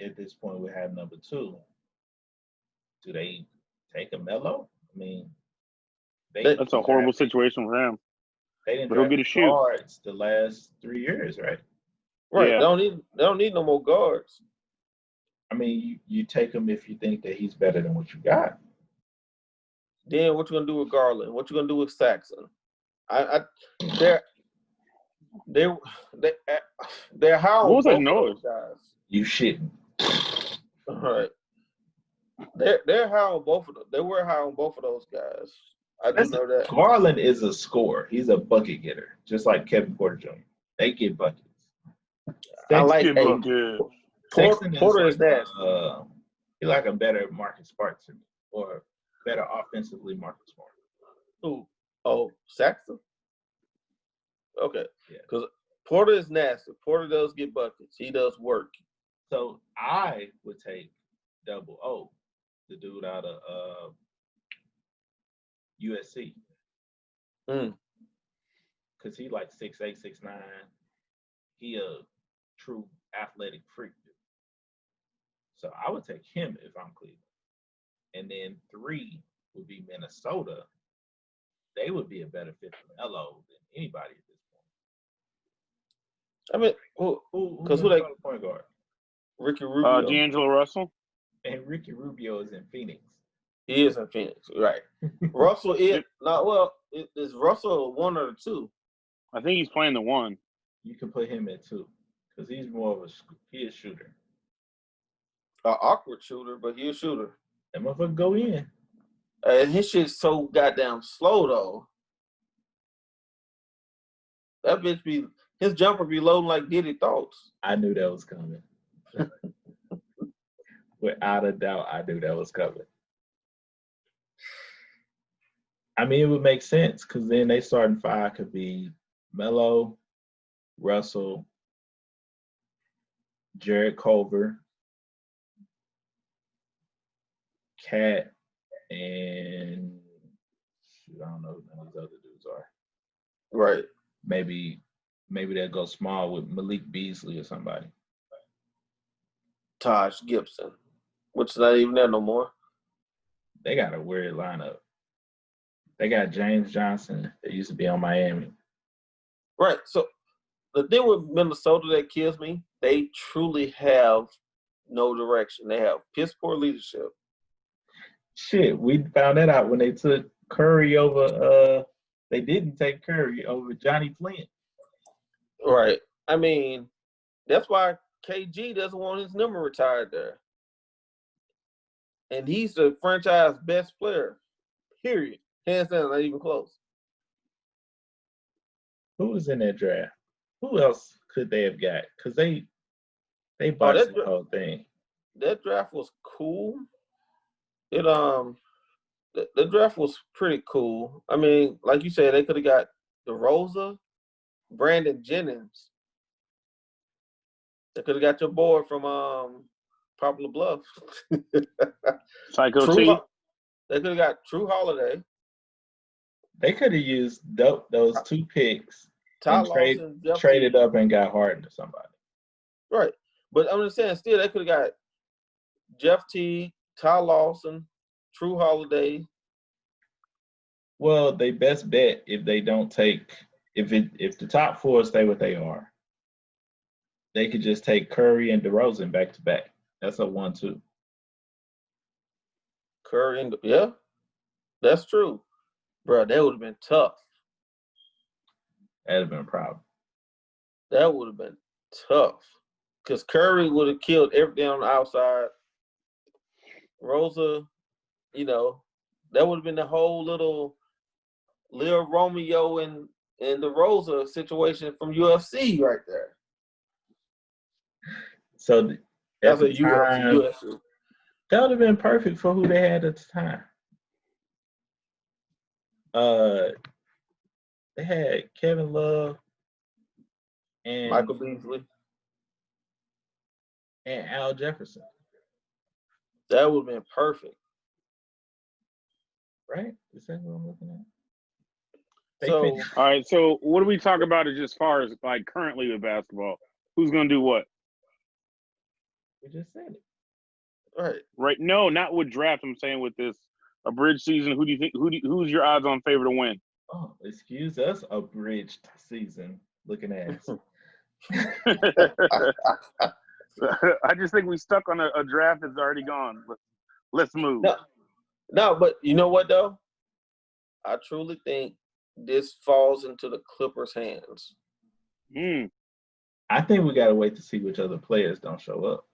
at this point, would have number 2. Do they take a Melo? I mean, that's a horrible situation for him. They didn't draft guards the last 3 years, right? Right. Yeah. They don't need no more guards. I mean, you take him if you think that he's better than what you got. Then what you gonna do with Garland? What you gonna do with Saxon? They're how. What was that noise? Guys. You shitting. All right. They're high on both of them. They were high on both of those guys. I do know that. Garland is a scorer. He's a bucket getter, just like Kevin Porter Jr. They get buckets. I like buckets. Porter is that. He's like a better Marcus Smart to me, or better offensively Marcus Smart. Who? Oh, Saxon? Okay. Because Porter is nasty. Porter does get buckets. He does work. So I would take Double O, the dude out of USC. Because he like 6'8", 6'9". He a true athletic freak. So I would take him if I'm Cleveland. And then 3 would be Minnesota. They would be a better fit for Melo than anybody at this point. I mean, because who they point guard? Ricky Rubio. D'Angelo Russell. And Ricky Rubio is in Phoenix. He is in Phoenix, right? Russell is not well. Is Russell a 1 or a 2? I think he's playing the 1. You can put him at 2 because he's more of a shooter. An awkward shooter, but he's a shooter. That motherfucker go in. His shit's so goddamn slow though. That bitch his jumper be loading like Diddy thoughts. I knew that was coming. Without a doubt, I knew that was coming. I mean, it would make sense because then they starting 5 could be Melo, Russell, Jared Culver, Cat, and I don't know who none of these other dudes are. Right. Maybe they'll go small with Malik Beasley or somebody. Taj Gibson, which is not even there no more. They got a weird lineup. They got James Johnson that used to be on Miami. Right. So the thing with Minnesota that kills me, they truly have no direction. They have piss poor leadership. Shit, we found that out when they took Curry over. They didn't take Curry over Johnny Flynn. Right. I mean, that's why KG doesn't want his number retired there. And he's the franchise best player. Period. Hands down, not even close. Who was in that draft? Who else could they have got? Because they botched the whole thing. That draft was cool. The draft was pretty cool. I mean, like you said, they could have got DeRosa, Brandon Jennings. They could have got your boy from Poplar Bluff. Psycho T. They could have got True Holiday. They could have used those 2 picks Ty and Lawson, traded up and got Harden or somebody. Right. But I'm just saying, still, they could have got Jeff T, Ty Lawson, True Holiday. Well, they best bet if they don't take if the top 4 stay what they are, they could just take Curry and DeRozan back to back. That's a 1-2. Curry and that's true, bro. That would have been tough. That'd have been a problem. That would have been tough because Curry would have killed everything on the outside. Rosa, that would have been the whole little Lil Romeo and the Rosa situation from UFC right there. So that's a UFC. That would have been perfect for who they had at the time. They had Kevin Love and Michael Beasley and Al Jefferson. That would have been perfect. Right? Is that what I'm looking at? All right. So what do we talk about as far as like currently with basketball? Who's gonna do what? We just said it. Right. No, not with draft. I'm saying with this abridged season. Who do you think? Who's your odds-on favorite to win? Oh, excuse us, abridged season. Looking ass. I just think we stuck on a draft that's already gone. Let's move. No, but you know what though? I truly think this falls into the Clippers' hands. I think we gotta wait to see which other players don't show up.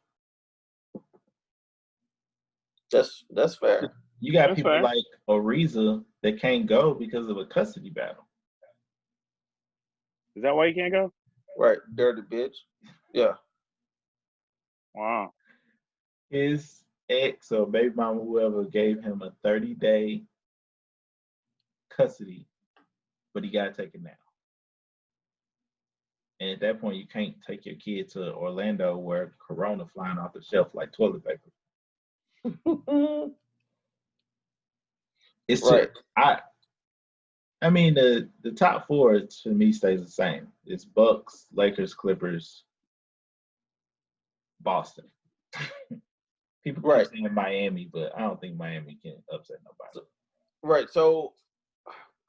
That's fair. You got people like Ariza that can't go because of a custody battle. Is that why you can't go? Right, dirty bitch. Yeah. Wow. His ex or baby mama, whoever, gave him a 30-day custody, but he got to take it now. And at that point, you can't take your kid to Orlando where Corona flying off the shelf like toilet paper. It's right. I mean, the top 4 to me stays the same. It's Bucks, Lakers, Clippers, Boston. People keep saying Miami, but I don't think Miami can upset nobody. Right. So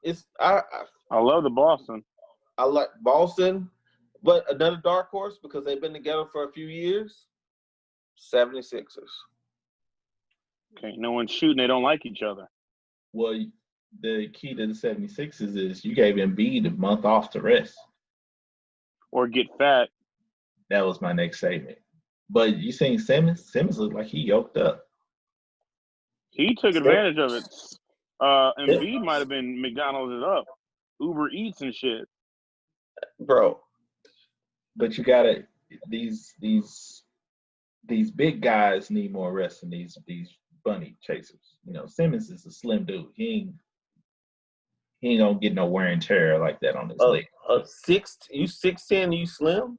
it's I love the Boston. I like Boston, but another dark horse because they've been together for a few years. 76ers. Okay, no one's shooting. They don't like each other. Well, the key to the 76ers is you gave Embiid a month off to rest. Or get fat. That was my next statement. But you seen Simmons? Simmons looked like he yoked up. He took advantage of it. Embiid might have been McDonald's it up. Uber Eats and shit. Bro. But you gotta these big guys need more rest than these bunny chasers. Simmons is a slim dude. He ain't gonna get no wear and tear like that on his leg. You 6'10", you slim?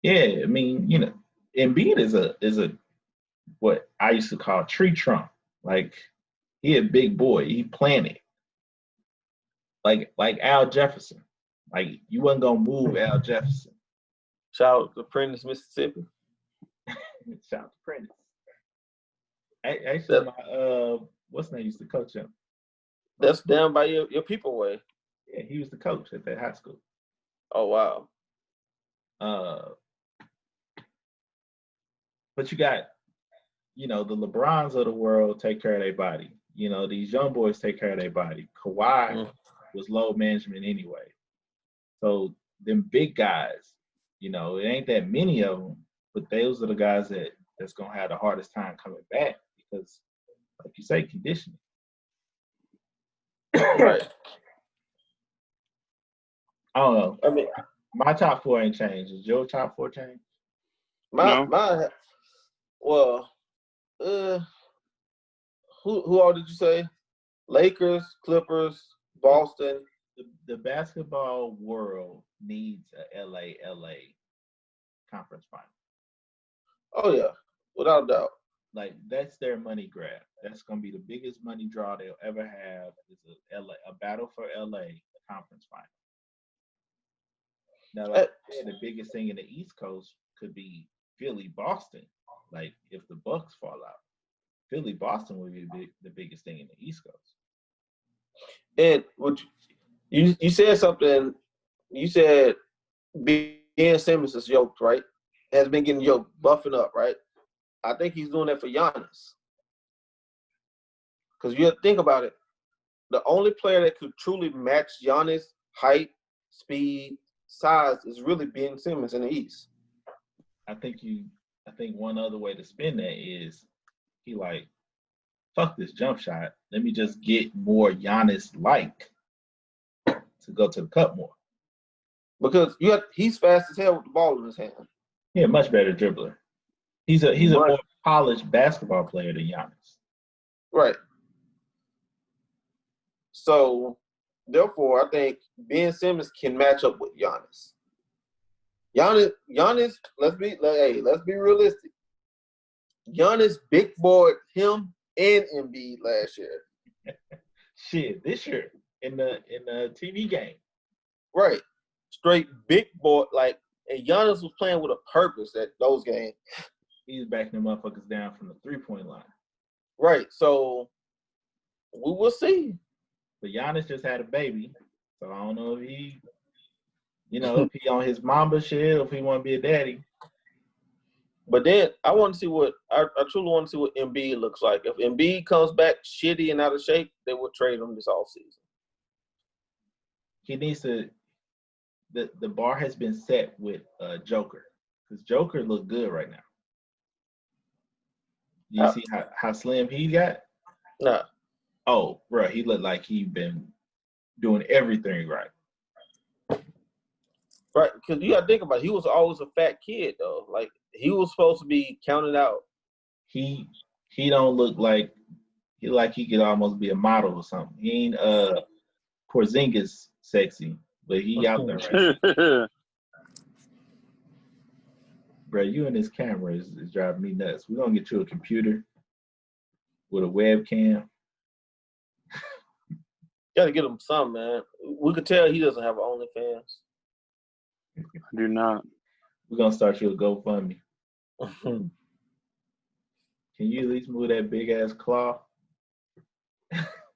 Yeah, I mean, Embiid is a what I used to call tree trunk. Like he a big boy. He planted. Like Al Jefferson. Like you wasn't gonna move Al Jefferson. Shout out to Prentice, Mississippi. Shout out to Prentice. Actually, my what's name used to coach him. That's down by your people way. Yeah, he was the coach at that high school. Oh wow. But you got, the LeBrons of the world take care of their body. These young boys take care of their body. Kawhi was load management anyway. So them big guys, it ain't that many of them, but those are the guys that's gonna have the hardest time coming back because, like you say, conditioning. Right. I don't know. I mean, my top 4 ain't changed. Is your top 4 changed? Well, who all did you say? Lakers, Clippers, Boston. the basketball world needs a LA conference final. Oh yeah, without a doubt. Like that's their money grab. That's gonna be the biggest money draw they'll ever have. Is a battle for LA conference final. Now, like I said, the biggest thing in the East Coast could be Philly, Boston. Like if the Bucks fall out, Philly, Boston would be the biggest thing in the East Coast. And what you said something. You said Ben Simmons is yoked, right? Has been getting yoked, buffing up, right? I think he's doing that for Giannis. Because you have to think about it. The only player that could truly match Giannis' height, speed, size is really Ben Simmons in the East. I think one other way to spin that is he like, fuck this jump shot. Let me just get more Giannis like to go to the cup more. Because he's fast as hell with the ball in his hand. Yeah, much better dribbler. He's a more polished basketball player than Giannis. Right. So, therefore, I think Ben Simmons can match up with Giannis. Giannis, let's be realistic. Giannis big boyed him and Embiid last year. Shit, this year in the TV game. Right. Straight big boy, like, and Giannis was playing with a purpose at those games. He's backing the motherfuckers down from the 3-point line. Right. So we will see. But Giannis just had a baby, so I don't know if he, if he on his mamba shit, or if he want to be a daddy. But then I want to see I truly want to see what Embiid looks like. If Embiid comes back shitty and out of shape, they will trade him this offseason. He needs to. The bar has been set with Joker, because Joker look good right now. You see how slim he got? Nah. Oh, bro, he looked like he been doing everything right. Right, because you got to think about it. He was always a fat kid, though. Like, he was supposed to be counted out. He don't look like he could almost be a model or something. He ain't Porzingis sexy, but he out there right now. Bro, you and this camera is driving me nuts. We're gonna get you a computer with a webcam. Got to get him some, man. We could tell he doesn't have OnlyFans. I do not. We're gonna start you a GoFundMe. Can you at least move that big ass claw?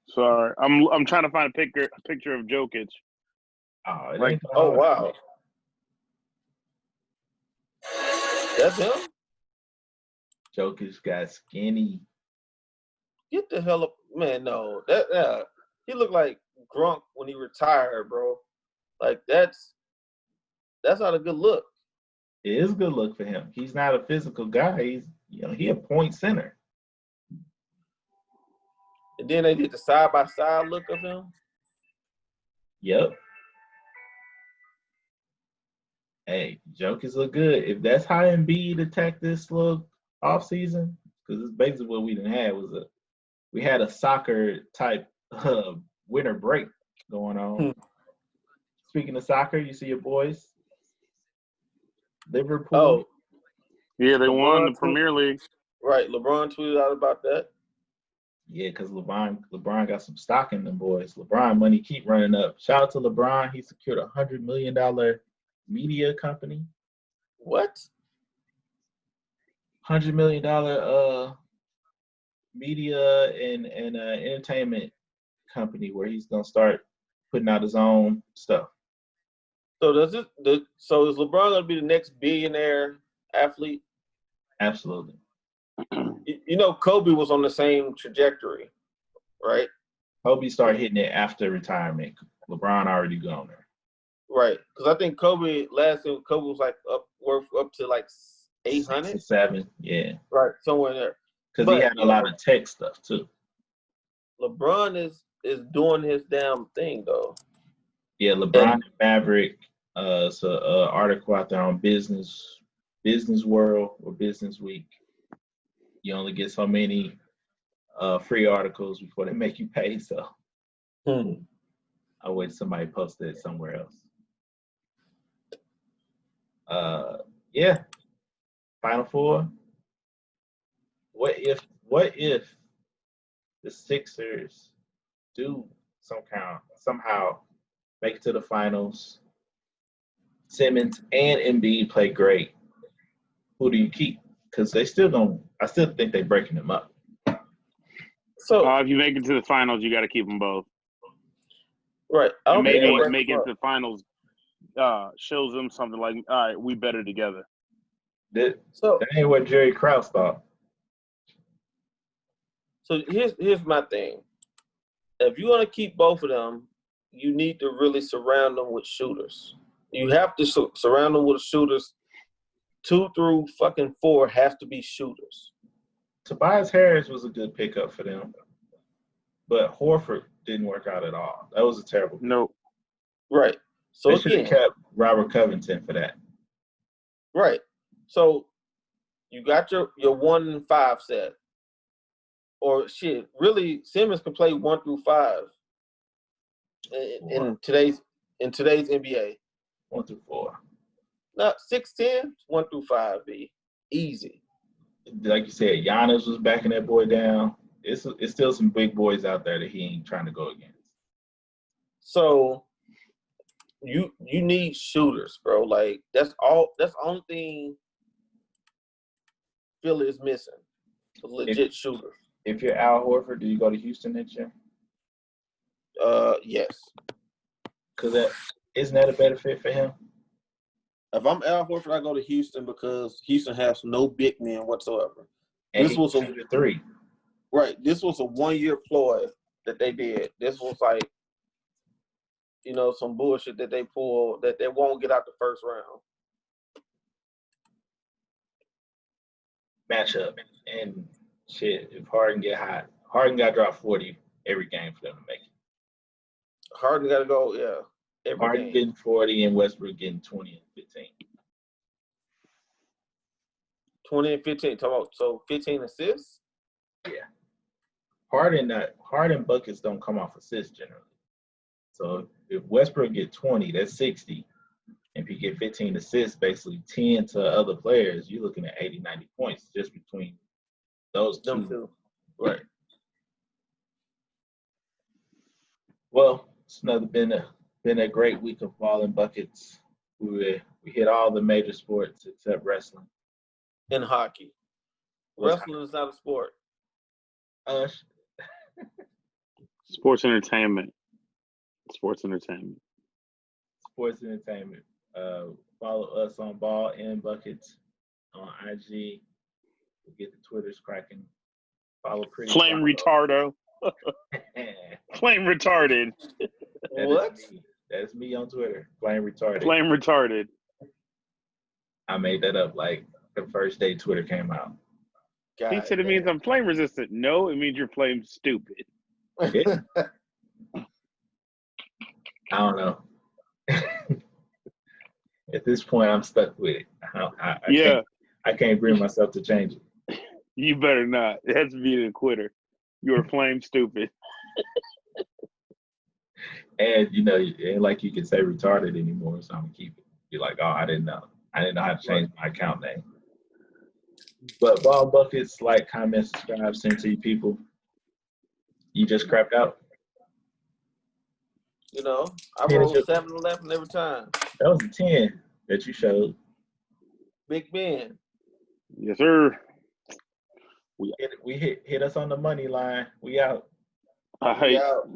Sorry, I'm trying to find a picture of Jokic. Oh wow, that's him. Jokic got skinny. Get the hell up, man! No, he looked like Grunk when he retired, bro. Like that's not a good look. It is a good look for him. He's not a physical guy. He a point center. And then they did the side-by-side look of him. Yep. Hey, Jokic look good. If that's how Embiid attacked this little offseason, because it's basically what we didn't have we had a soccer type winter break going on. Speaking of soccer, you see your boys, Liverpool. Oh, yeah, they won the Premier League. Right, LeBron tweeted out about that. Yeah, because LeBron got some stock in them boys. LeBron money keep running up. Shout out to LeBron. He secured a $100 million media company. What? $100 million media and entertainment company where he's gonna start putting out his own stuff. So is LeBron gonna be the next billionaire athlete? Absolutely. Kobe was on the same trajectory, right? Kobe started hitting it after retirement. LeBron already gone there. Right, because I think Kobe was like worth up to like 800, 7, yeah. Right, somewhere there. Because he had a lot of tech stuff too. LeBron is doing his damn thing though. Yeah, LeBron and Maverick. It's an article out there on Business World or Business Week. You only get so many free articles before they make you pay. So, I'll wait till somebody posted it somewhere else. Yeah. Final four. What if the Sixers do somehow make it to the finals? Simmons and Embiid play great. Who do you keep? Because I still think they're breaking them up. So if you make it to the finals, you got to keep them both. Right. And maybe making it to the finals shows them something like, all right, we better together. That ain't what Jerry Krause thought. So here's my thing. If you want to keep both of them, you need to really surround them with shooters. You have to surround them with shooters. 2 through fucking 4 have to be shooters. Tobias Harris was a good pickup for them, but Horford didn't work out at all. That was a terrible pick. Nope. Right. So they should have kept Robert Covington for that. Right. So you got your 1 and 5 set. Or shit, really, Simmons can play 1 through 5 in today's NBA. 1 through 4. Not 6'10", 1 through 5 be easy. Like you said, Giannis was backing that boy down. It's still some big boys out there that he ain't trying to go against. So you need shooters, bro. Like that's the only thing Philly is missing. A legit shooter. If you're Al Horford, do you go to Houston next year? Yes. Because isn't that a better fit for him? If I'm Al Horford, I go to Houston because Houston has no big men whatsoever. And this was a 3. Right. This was a 1-year ploy that they did. This was like, some bullshit that they pulled that they won't get out the first round. Matchup. And shit, if Harden get hot, Harden got to drop 40 every game for them to make it. Harden got to go, yeah. Harden game. Getting 40 and Westbrook getting 20 and 15. 20 and 15. So 15 assists? Yeah. Harden buckets don't come off assists generally. So if Westbrook get 20, that's 60. If you get 15 assists, basically 10 to other players, you're looking at 80, 90 points just between those two. Right. Well, it's been a great week of BallnBuckets. We hit all the major sports except wrestling. And hockey. Wrestling is not a sport. Sports entertainment. Follow us on BallnBuckets on IG. We'll get the Twitters cracking. Follow Pretty Flame Retardo. Flame retarded. What? That's me on Twitter. Flame retarded. Flame retarded. I made that up like the first day Twitter came out. He said it means I'm flame resistant. No, it means you're flame stupid. Yeah. I don't know. At this point, I'm stuck with it. I can't bring myself to change it. You better not. It has to be a quitter. You're flame stupid. And it ain't like you can say retarded anymore, so I'm gonna keep it. Be like, oh, I didn't know how to change my account name. But BallnBuckets, like, comment, subscribe, send to you people. You just crapped out. I roll 7-11 every time. That was a 10 that you showed. Big Ben. Yes, sir. We hit us on the money line. We out. We out.